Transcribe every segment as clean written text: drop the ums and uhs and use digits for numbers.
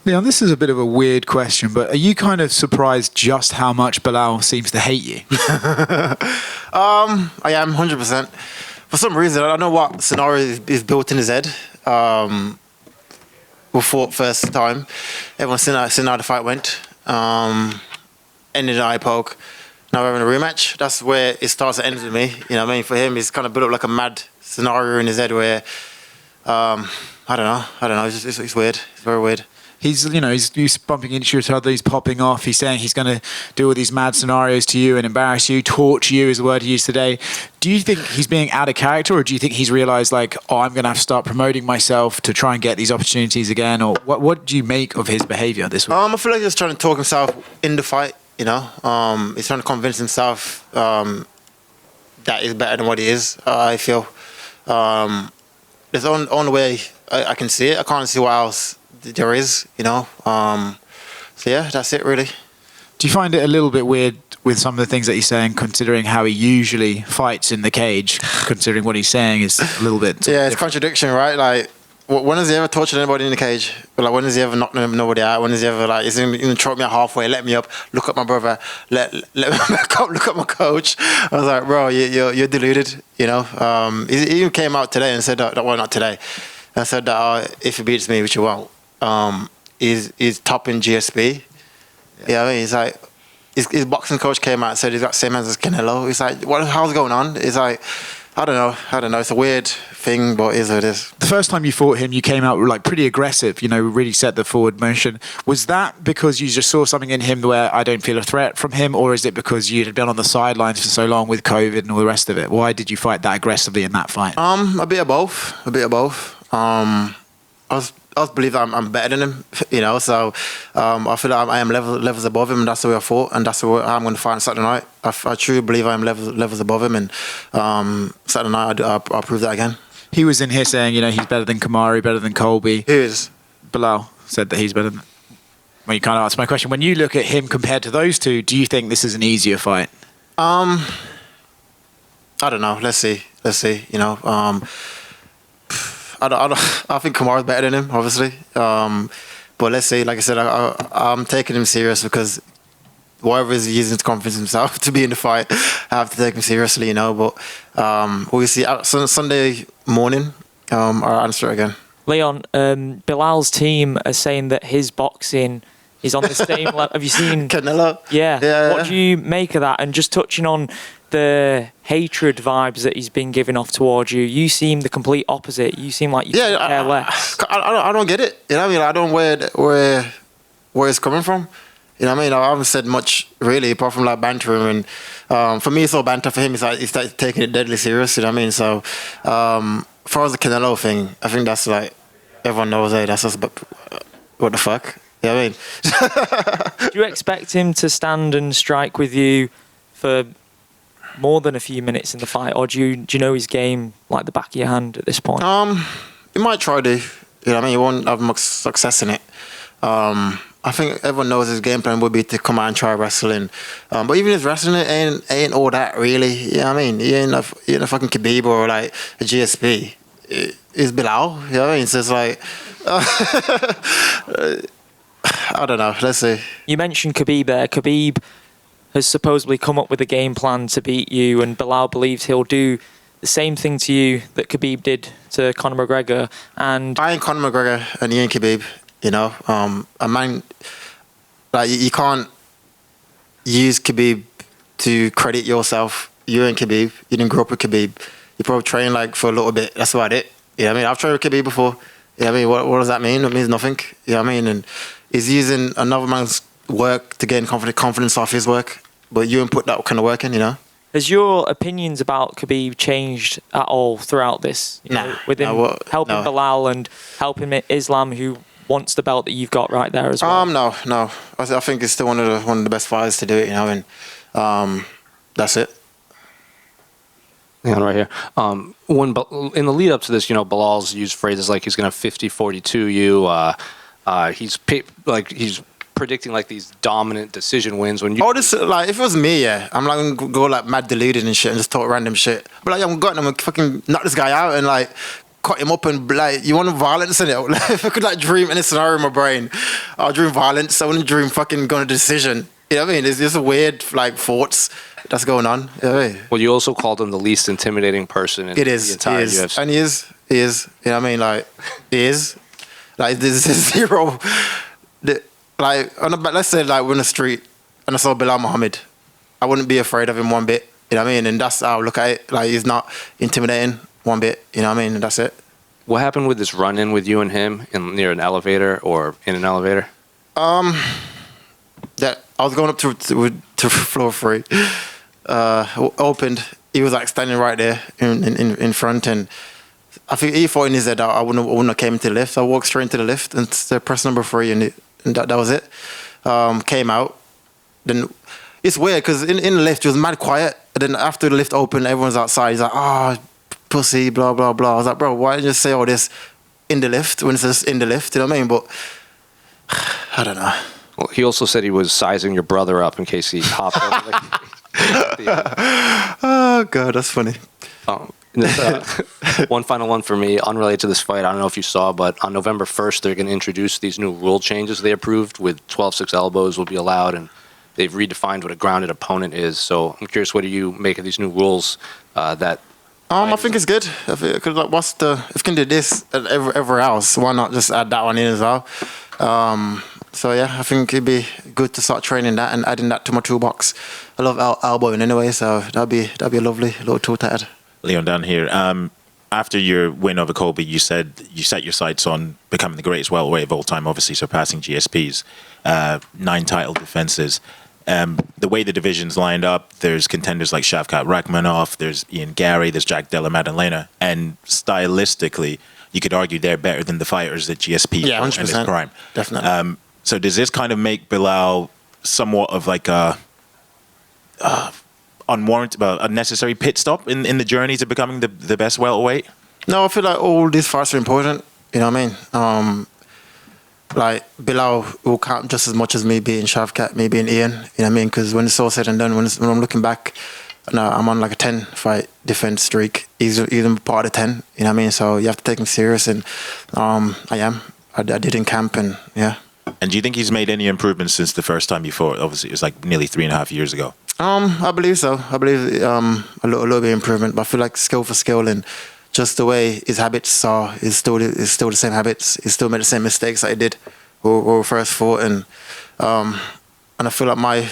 Leon, this is a bit of a weird question, but are you kind of surprised just how much Belal seems to hate you? I am 100%. For some reason, I don't know what scenario is built in his head. We fought first time. Everyone's seen how the fight went. Ended in eye poke. Now we're having a rematch. That's where it starts and ends with me. You know what I mean? For him, it's kind of built up like a mad scenario in his head where, I don't know. It's weird. It's very weird. He's bumping into each other, he's popping off, he's saying he's going to do all these mad scenarios to you and embarrass you, torture you is the word he used today. Do you think he's being out of character, or do you think he's realised, like, I'm going to have to start promoting myself to try and get these opportunities again? Or what do you make of his behaviour this week? I feel like he's trying to talk himself in the fight, you know. He's trying to convince himself that he's better than what he is, I feel. There's the only way I can see it. I can't see what else there is, you know. So yeah, that's it really. Do you find it a little bit weird with some of the things that he's saying, considering how he usually fights in the cage, considering what he's saying is a little bit yeah, it's contradiction, right? Like, when has he ever tortured anybody in the cage? Like, when has he ever knocked nobody out? When has he ever, like, he's even choked me out halfway, let me up, look at my brother, let me back up, look at my coach. I was like, bro, you're deluded, you know. He even came out today and said that, well, not today. I said that if he beats me, which he won't, he's top in GSP. Yeah, I mean, he's like, his boxing coach came out and said he's got the same hands as Canelo. He's like, how's going on? He's like, I don't know. It's a weird thing, but it is what it is. The first time you fought him, you came out like pretty aggressive, you know, really set the forward motion. Was that because you just saw something in him where I don't feel a threat from him, or is it because you had been on the sidelines for so long with COVID and all the rest of it? Why did you fight that aggressively in that fight? A bit of both. I believe that I'm better than him, you know, so I feel like I am levels above him, and that's the way I fought, and that's the way I'm going to fight on Saturday night. I truly believe I am levels above him, and Saturday night I'll prove that again. He was in here saying, you know, he's better than Kamari, better than Colby. Who is? Belal said that he's better than... Well, you kind of asked my question. When you look at him compared to those two, do you think this is an easier fight? I don't know. Let's see. You know, I think Kamara's better than him, obviously. But let's say, like I said, I'm taking him serious because whatever he's using to convince himself to be in the fight, I have to take him seriously, you know. But we'll see. Sunday morning, I'll answer it again. Leon, Bilal's team are saying that his boxing is on the same level. Have you seen Canelo? Yeah. What do you make of that? And just touching on the hatred vibes that he's been giving off towards you, you seem the complete opposite. You seem like you care less. I don't get it. You know what I mean? I don't where it's coming from. You know what I mean? I haven't said much really, apart from like bantering. And for me, it's all banter. For him, it's like he's taking it deadly serious. You know what I mean? So, as far as the Canelo thing, I think that's like everyone knows. Hey, that's just what the fuck. You know what I mean? Do you expect him to stand and strike with you for more than a few minutes in the fight, or do you know his game like the back of your hand at this point? He might try to. You know what I mean? He won't have much success in it. I think everyone knows his game plan would be to come out and try wrestling. But even his wrestling ain't all that really. You know what I mean? He ain't a fucking Khabib or like a GSP. It's Belal. You know what I mean? So it's like... I don't know. Let's see. You mentioned Khabib there. Khabib has supposedly come up with a game plan to beat you, and Belal believes he'll do the same thing to you that Khabib did to Conor McGregor. And I ain't Conor McGregor and he ain't Khabib. You know, a man, like, you can't use Khabib to credit yourself. You ain't Khabib. You didn't grow up with Khabib. You probably trained like for a little bit. That's about it. You know what I mean? I've trained with Khabib before. You know what I mean? What does that mean? It means nothing. You know what I mean? And he's using another man's work to gain confidence off his work. But you ain't put that kind of work in, you know? Has your opinions about Khabib changed at all throughout this? With him helping Belal and helping Islam, who wants the belt that you've got right there as well? No. I think it's still one of the best fighters to do it, you know, and that's it. Yeah, right here. When in the lead up to this, you know, Bilal's used phrases like he's going to 50-42 you. He's predicting like these dominant decision wins. When you like if it was me, yeah, I'm like gonna go like mad deluded and shit and just talk random shit. But like I'm going to fucking knock this guy out and like cut him up and like you want violence in it. Like, if I could like dream any scenario in my brain, I'll dream violence. I wouldn't dream fucking going to decision. You know what I mean? There's just a weird like thoughts that's going on. You know what I mean? Well, you also called him the least intimidating person in the entire UFC. And he is. You know what I mean? Like, he is. Like, there's zero. Like, let's say like we're in the street and I saw Belal Muhammad, I wouldn't be afraid of him one bit. You know what I mean? And that's how I look at it. Like, he's not intimidating one bit. You know what I mean? And that's it. What happened with this run-in with you and him near an elevator or in an elevator? That I was going up to floor 3. Opened. He was like standing right there in front, and I think he thought in his head I wouldn't have came into the lift. So I walked straight into the lift and pressed number 3, and that was it. Came out. Then it's weird because in the lift it was mad quiet. And then after the lift opened, everyone's outside. He's like, "Oh, pussy, blah blah blah." I was like, "Bro, why didn't you say all this in the lift when it's just in the lift?" You know what I mean? But I don't know. Well, he also said he was sizing your brother up in case he hopped over. Oh God, that's funny. One final one for me, unrelated to this fight. I don't know if you saw, but on November 1st, they're going to introduce these new rule changes they approved with 12-6 elbows will be allowed, and they've redefined what a grounded opponent is. So I'm curious, what do you make of these new rules that... I think it's good. Because like, if you can do this at everywhere else, why not just add that one in as well? So yeah, I think it'd be good to start training that and adding that to my toolbox. I love elbowing anyway, so that'd be a lovely little tool to add. Leon down here. After your win over Colby, you said you set your sights on becoming the greatest welterweight of all time, obviously surpassing GSP's 9 title defenses. The way the division's lined up, there's contenders like Shavkat Rakhmonov, there's Ian Gary, there's Jack Della Maddalena, and stylistically, you could argue they're better than the fighters that GSP fought in his prime. Definitely. So does this kind of make Belal somewhat of like a unnecessary pit stop in the journey to becoming the best welterweight? No, I feel like all these fights are important. You know what I mean? Like, Belal will count just as much as me being Shavkat, me being Ian. You know what I mean? Because when it's all said and done, when I'm looking back, I'm on like a 10-fight defense streak. He's even part of the 10. You know what I mean? So you have to take him serious, and I did in camp, and yeah. And do you think he's made any improvements since the first time you fought? Obviously, it was like nearly 3.5 years ago. I believe so. I believe a little bit of improvement, but I feel like skill for skill and just the way his habits are is still the same habits. He still made the same mistakes that he did when we first fought, and I feel like my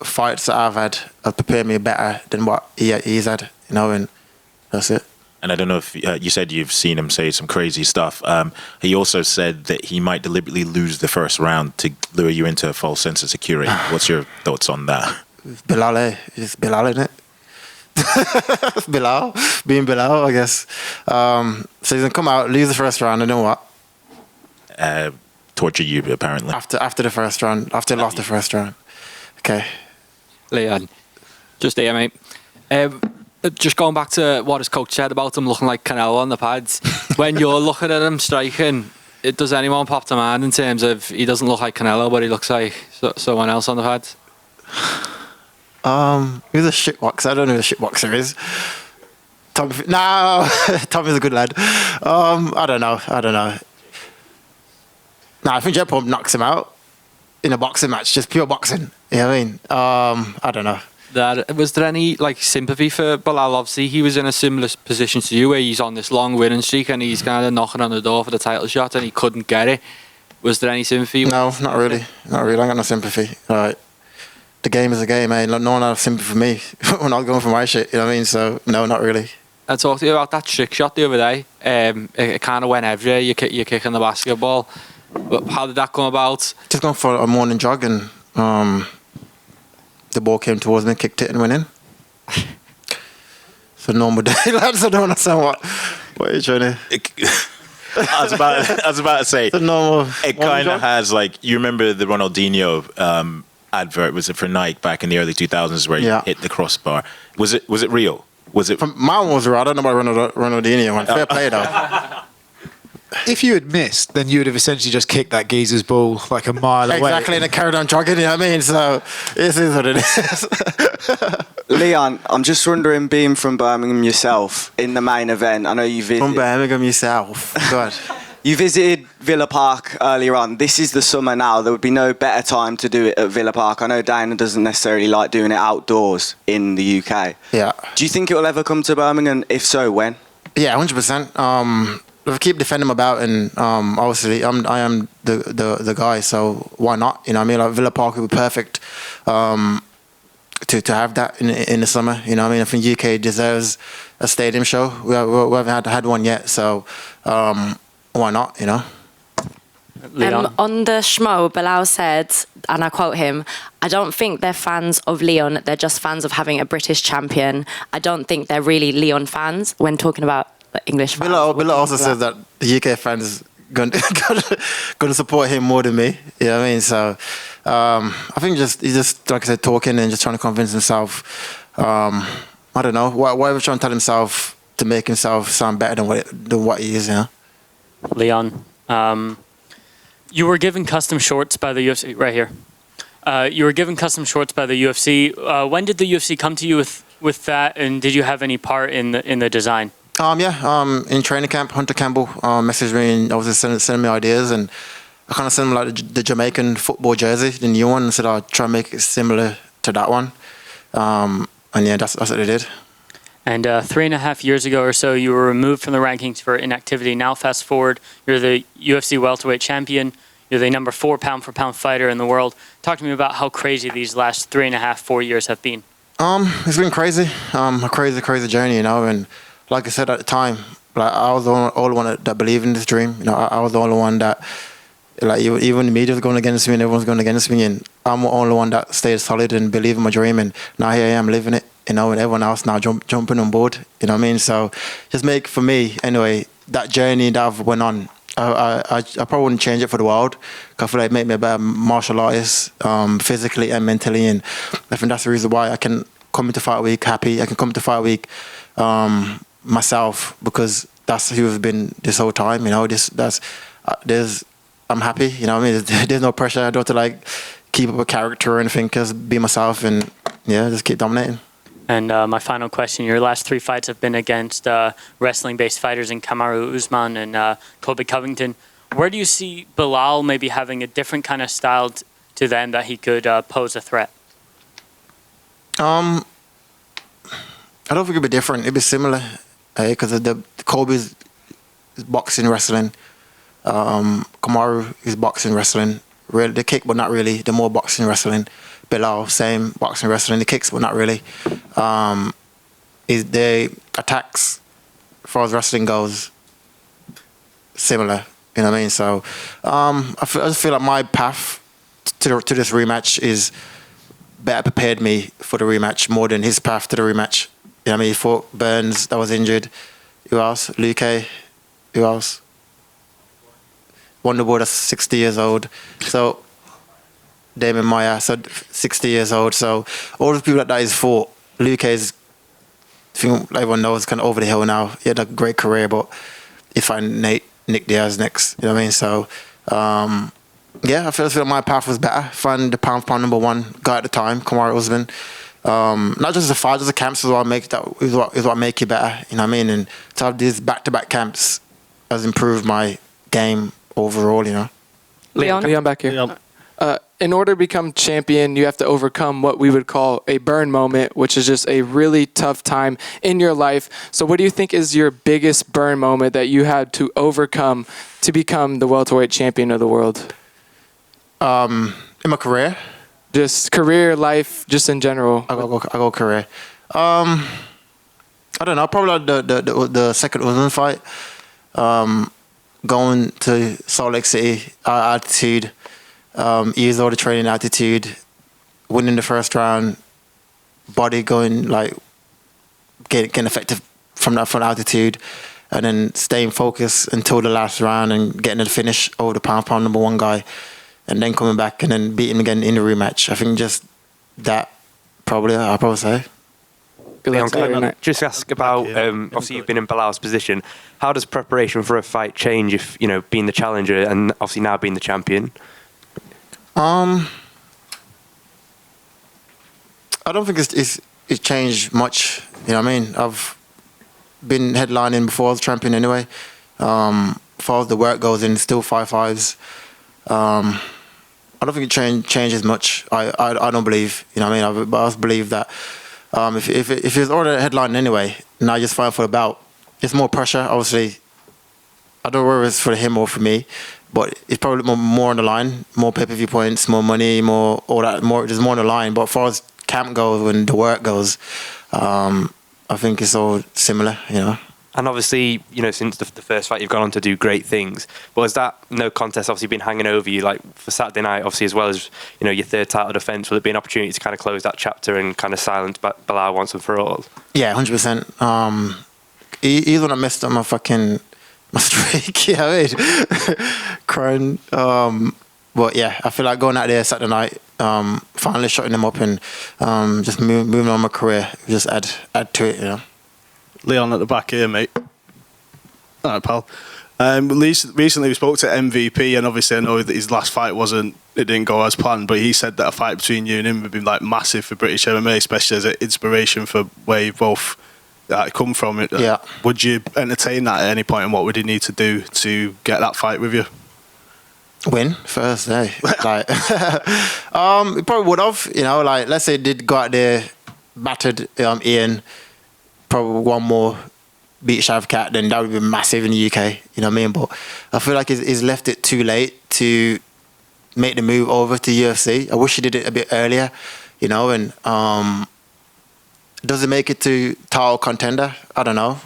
fights that I've had have prepared me better than what he's had. You know, and that's it. And I don't know if you said you've seen him say some crazy stuff. He also said that he might deliberately lose the first round to lure you into a false sense of security. What's your thoughts on that? It's Belal, it's Belal, isn't it? Belal, being Belal, I guess. So he's gonna come out, lose the first round, and then what? Torture you, apparently. After the first round, after he lost the first round. Okay. Leon, just here, mate. Just going back to what his coach said about him looking like Canelo on the pads. When you're looking at him striking, does anyone pop to mind in terms of he doesn't look like Canelo, but he looks like someone else on the pads? He's a shitboxer. I don't know who a shitboxer is. Tommy's a good lad. I don't know. No, I think Jet Pump knocks him out in a boxing match, just pure boxing. You know what I mean? I don't know. Was there any sympathy for Belal? Obviously, he was in a similar position to you, where he's on this long winning streak and he's kind of knocking on the door for the title shot and he couldn't get it. Was there any sympathy? No, not really. Not really. I got no sympathy. The game is a game, eh? No one has sympathy for me when I was going for my shit. You know what I mean? So no, not really. I talked to you about that trick shot the other day. It kind of went everywhere. You're kicking the basketball. But how did that come about? Just going for a morning jog and the ball came towards me, kicked it and went in. It's a normal day, lads. I don't understand what are you trying to... I was about to say, it's a normal... It kind of has, you remember the Ronaldinho advert, was it for Nike back in the early 2000s where you hit the crossbar? Was it real? Was it... My one was real. I don't know about Ronaldinho. Fair play, though. If you had missed, then you would have essentially just kicked that geezer's ball like a mile away. Exactly, and it carried on jogging, you know what I mean? So this is what it is. Leon, I'm just wondering, being from Birmingham yourself, in the main event, I know you From Birmingham yourself. God. you visited Villa Park earlier on. This is the summer now. There would be no better time to do it at Villa Park. I know Dana doesn't necessarily like doing it outdoors in the UK. Yeah. Do you think it will ever come to Birmingham? If so, when? Yeah, 100%. If I keep defending my bout, and obviously I am the guy, so why not? You know what I mean? Like Villa Park would be perfect to have that in the summer. You know what I mean? I think UK deserves a stadium show. We haven't had one yet, so why not? You know. Leon. On the Schmo, Belal said, and I quote him, "I don't think they're fans of Leon. They're just fans of having a British champion. I don't think they're really Leon fans," when talking about the English fans. Billa also says that the UK fans going to support him more than me. You know what I mean? So I think he's just like I said, talking and just trying to convince himself. I don't know, whatever trying to tell himself to make himself sound better than what he is. You know. Leon, you were given custom shorts by the UFC right here. You were given custom shorts by the UFC. When did the UFC come to you with that, and did you have any part in the design? In training camp, Hunter Campbell messaged me and obviously sending me ideas, and I kind of sent him like the Jamaican football jersey, the new one, and said I'll try and make it similar to that one. And yeah, that's what they did. And 3.5 years ago or so, you were removed from the rankings for inactivity. Now, fast forward, you're the UFC welterweight champion. You're the number 4 pound-for-pound fighter in the world. Talk to me about how crazy these last 3.5-4 years have been. It's been crazy. A crazy journey, you know. And like I said at the time, like I was the only one that believed in this dream. You know, I was the only one that, like, even the media was going against me and everyone's going against me, and I'm the only one that stayed solid and believed in my dream. And now here I am living it, you know, and everyone else now jumping on board. You know what I mean? So just make, for me anyway, that journey that I've went on, I probably wouldn't change it for the world. 'Cause I feel like it made me a better martial artist, physically and mentally. And I think that's the reason why I can come into fight week happy. I can come to fight week myself, because that's who I've been this whole time. You know, I'm happy. You know what I mean? There's no pressure. I don't have to like keep up a character or anything. Just be myself and yeah, just keep dominating. And my final question, your last 3 fights have been against wrestling-based fighters in Kamaru Usman and Colby Covington. Where do you see Belal maybe having a different kind of style to them that he could pose a threat? I don't think it'd be different. It'd be similar, because the Colby's is boxing, wrestling. Kamaru is boxing, wrestling. Really, they kick, but not really. They're more boxing, wrestling. Belal, same boxing, wrestling. The kicks, but not really. The attacks, as far as wrestling goes, similar. You know what I mean? So I just feel like my path to this rematch is better prepared me for the rematch more than his path to the rematch. You know what I mean? He fought Burns, that was injured. Who else? Luque. Who else? Wonderboy, that's 60 years old. So Damon Maya, so 60 years old. So all the people that he's fought, Luque is, I think everyone knows, kind of over the hill now. He had a great career, but he find Nick Diaz next. You know what I mean? So yeah, I feel like my path was better. Find the pound-for-pound number 1 guy at the time, Kamaru Usman. Not just as a fight, just the camps is what make you better. You know what I mean? And to have these back-to-back camps has improved my game overall. You know. Leon back here. Leon. In order to become champion, you have to overcome what we would call a burn moment, which is just a really tough time in your life. So what do you think is your biggest burn moment that you had to overcome to become the welterweight champion of the world? In my career? Just career, life, just in general. I go career. I don't know, probably like the second Usman fight. Going to Salt Lake City, altitude, years older training altitude, winning the first round, body going like getting effective from altitude, and then staying focused until the last round and getting the finish over the pound number 1 guy, and then coming back and then beating him again in the rematch. I think just that, I'll probably say. Good luck Saturday night. Just ask about, obviously you've been in Belal's position. How does preparation for a fight change if, being the challenger and obviously now being the champion? I don't think it's changed much. You know what I mean? I've been headlining before I was champion anyway. As far as the work goes in, still 5-5s. I don't think it changes much. I don't believe. You know what I mean? I just believe that if it's already headlining anyway, now you're just fighting for the bout. It's more pressure, obviously. I don't know whether it's for him or for me, but it's probably more on the line, more pay-per-view points, more money, more all that. There's more on the line. But as far as camp goes, when the work goes, I think it's all similar. And obviously, since the first fight, you've gone on to do great things. But has that no contest obviously been hanging over you, like for Saturday night, obviously, as well as your third title defence? Will it be an opportunity to kind of close that chapter and kind of silence Belal once and for all? Yeah, 100%. Even when I messed up my streak, you know what I mean? Crying. But yeah, I feel like going out there Saturday night, finally shutting them up and just moving on my career, just add to it, Leon at the back here, mate. All right, pal. Recently we spoke to MVP, and obviously I know that his last fight it didn't go as planned, but he said that a fight between you and him would be like massive for British MMA, especially as an inspiration for where you both come from. Yeah. Would you entertain that at any point, and what would he need to do to get that fight with you? Win first, eh? Like, he probably would have, like, let's say he did go out there, battered Ian, probably one more beat Shavkat, then that would be massive in the UK, you know what I mean? But I feel like he's left it too late to make the move over to UFC. I wish he did it a bit earlier, and does it make it to title contender? I don't know.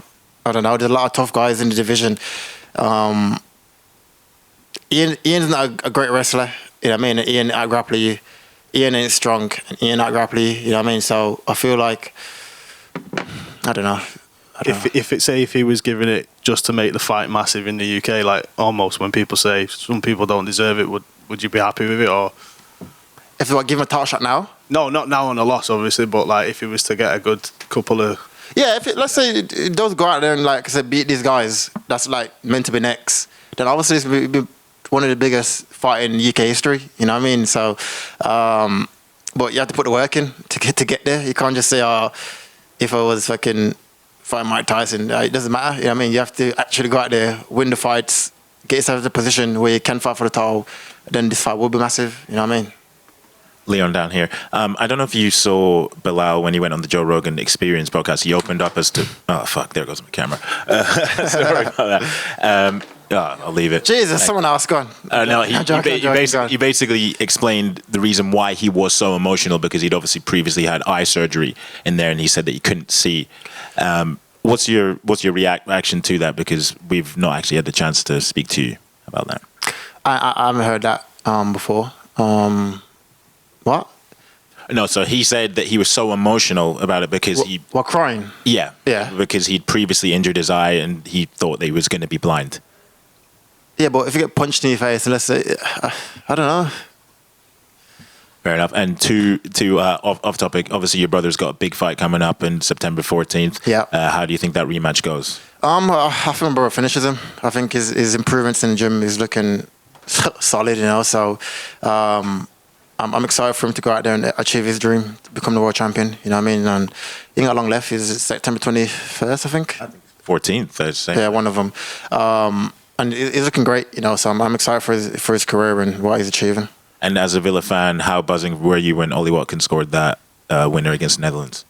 There's a lot of tough guys in the division. Ian's not a great wrestler, you know what I mean? Ian out-grappler you. Ian ain't strong, and Ian out-grappler you, you know what I mean? So I feel like, I don't know. If he was giving it just to make the fight massive in the UK, like almost when people say some people don't deserve it, would you be happy with it? Or if they give him a title shot now? No, not now on a loss, obviously, but like if he was to get a good couple of... Yeah, let's say it does go out there and, like I said, beat these guys that's like meant to be next, then obviously it's going to be one of the biggest fight in UK history, you know what I mean? So, but you have to put the work in to get there. You can't just say, if I was fucking fighting Mike Tyson, it doesn't matter. You know what I mean? You have to actually go out there, win the fights, get yourself to a position where you can fight for the title. Then this fight will be massive. You know what I mean? Leon down here. I don't know if you saw Belal when he went on the Joe Rogan Experience podcast. He opened up as to... Oh, fuck, there goes my camera. Sorry about that. I'll leave it. Jesus, someone else, go on. No, he basically explained the reason why he was so emotional, because he'd obviously previously had eye surgery in there, and he said that he couldn't see. What's your reaction to that? Because we've not actually had the chance to speak to you about that. I haven't heard that before. What? No, so he said that he was so emotional about it because What, crying? Yeah. Yeah. Because he'd previously injured his eye and he thought that he was going to be blind. Yeah, but if you get punched in your face, and let's say, I don't know. Fair enough. And to off topic, obviously your brother's got a big fight coming up in September 14th. Yeah. How do you think that rematch goes? I think my brother finishes him. I think his improvements in the gym is looking solid, So I'm excited for him to go out there and achieve his dream, to become the world champion. You know what I mean? And he ain't got long left. It's September 21st, I think. 14th, I'd say. Yeah, one of them. And he's looking great, So I'm excited for his career and what he's achieving. And as a Villa fan, how buzzing were you when Ollie Watkins scored that winner against the Netherlands?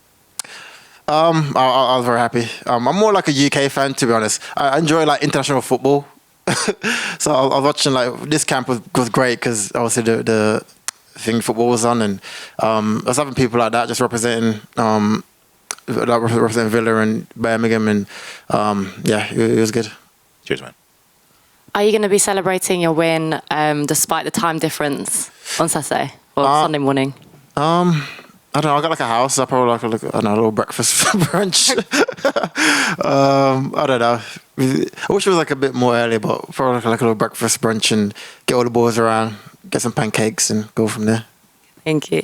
I was very happy. I'm more like a UK fan, to be honest. I enjoy like international football. So I was watching, like, this camp was great because obviously the thing football was on, and I was having people like that just representing Villa and Birmingham, and it was good. Cheers, man. Are you going to be celebrating your win despite the time difference on Saturday or Sunday morning? I don't know. I got like a house. I probably like a little breakfast brunch. I don't know. I wish it was like a bit more early, but probably like a little breakfast brunch and get all the boys around, get some pancakes and go from there. Thank you.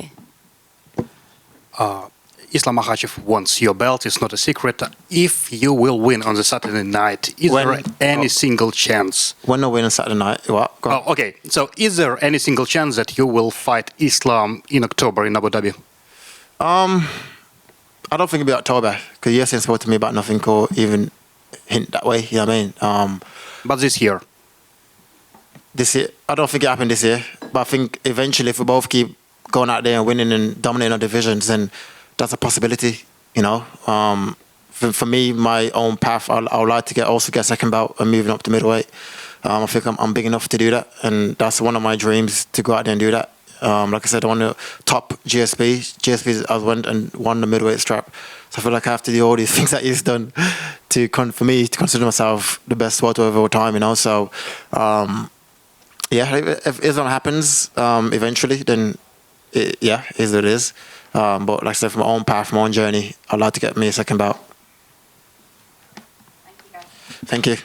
Islam Makhachev wants your belt. It's not a secret. If you will win on the Saturday night, is there any single chance? When I win on Saturday night, what? Go on. Oh, okay. So, is there any single chance that you will fight Islam in October in Abu Dhabi? I don't think it'll be October because you hasn't spoke to me about nothing or even hint that way. You know what I mean? But this year? This year, I don't think it happened this year. But I think eventually, if we both keep going out there and winning and dominating our divisions, then that's a possibility. You know, for me, my own path, I would like to also get second belt and moving up to middleweight. I think I'm big enough to do that, and that's one of my dreams to go out there and do that. Like I said, I want to top GSP. GSP, I went and won the middleweight strap. So I feel like I have to do all these things that he's done for me to consider myself the best welterweight of all time. You know, so yeah, if Islam happens eventually, then it is what it is. But like I said, from my own path, my own journey, I'd like to get me a second bout. Thank you.